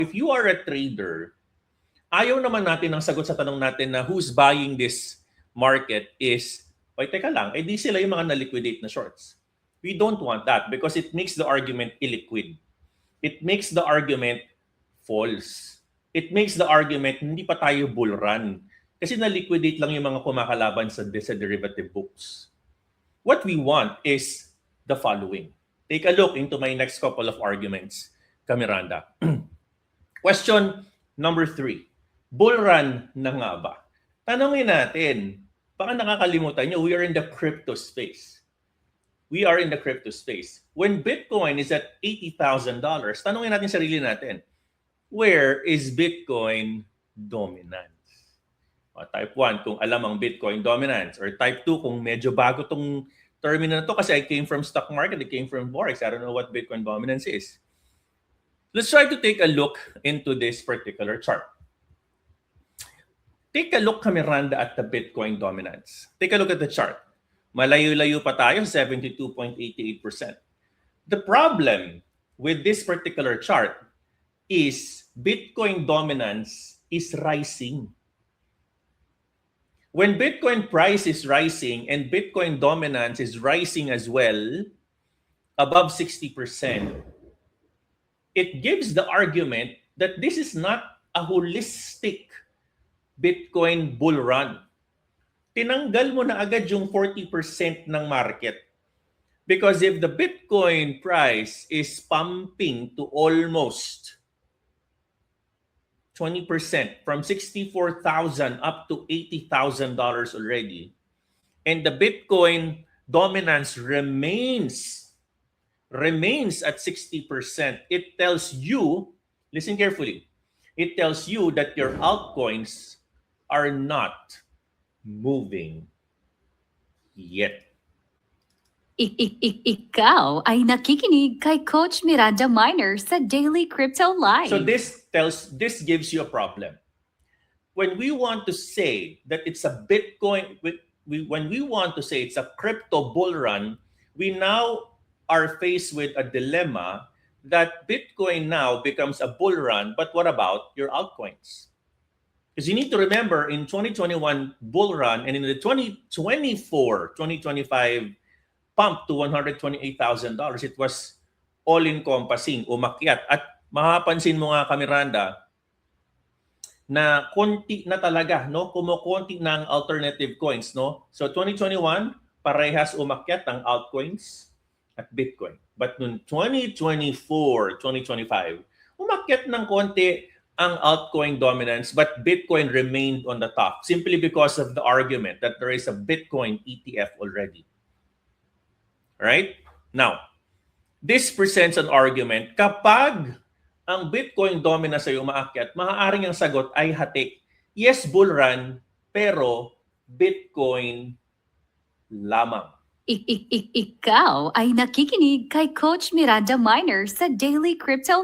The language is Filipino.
If you are a trader, ayaw naman natin ang sagot sa tanong natin na who's buying this market is, oy, teka lang, di sila yung mga na-liquidate na shorts. We don't want that because it makes the argument illiquid. It makes the argument false. It makes the argument hindi pa tayo bull run. Kasi na-liquidate lang yung mga kumakalaban sa derivative books. What we want is the following. Take a look into my next couple of arguments, Kamiranda. Question number 3. Bull run na nga ba? Tanongin natin, baka nakakalimutan nyo, we are in the crypto space. We are in the crypto space. When Bitcoin is at $80,000, tanongin natin sarili natin, where is Bitcoin dominance? O, type 1, kung alam ang Bitcoin dominance. Or type 2, kung medyo bago tong terminal na to kasi I came from stock market, I came from Forex. I don't know what Bitcoin dominance is. Let's try to take a look into this particular chart. Take a look, Kamiranda, at the Bitcoin dominance. Take a look at the chart. Malayo-layo pa tayo, 72.88%. The problem with this particular chart is Bitcoin dominance is rising. When Bitcoin price is rising and Bitcoin dominance is rising as well, above 60%, it gives the argument that this is not a holistic Bitcoin bull run. Tinanggal mo na agad yung 40% ng market. Because if the Bitcoin price is pumping to almost 20%, from $64,000 up to $80,000 already, and the Bitcoin dominance remains at 60%, it tells you, listen carefully, it tells you that your altcoins are not moving yet. Ikaw ay nakikinig kay Coach Miranda Miner sa Daily Crypto Live. So this gives you a problem. When we want to say that it's a Bitcoin, when we want to say it's a crypto bull run, we now are faced with a dilemma that Bitcoin now becomes a bull run, but what about your altcoins? Because you need to remember in 2021 bull run and in the 2024, 2025 pump to $128,000, it was all-encompassing, umakyat. At mapapansin mo nga, Kamiranda, na konti na talaga, no? Kumukonti ng alternative coins, no? So 2021, parehas umakyat ang altcoins at Bitcoin. But noong 2024, 2025, umakyat ng konti ang altcoin dominance, but Bitcoin remained on the top simply because of the argument that there is a Bitcoin ETF already. Right? Now, this presents an argument kapag ang Bitcoin dominance ay umaakyat, maaaring ang sagot ay hati. Yes, bull run, pero Bitcoin lamang. Ikaw ay nakikinig kay Coach Miranda Miner sa Daily Crypto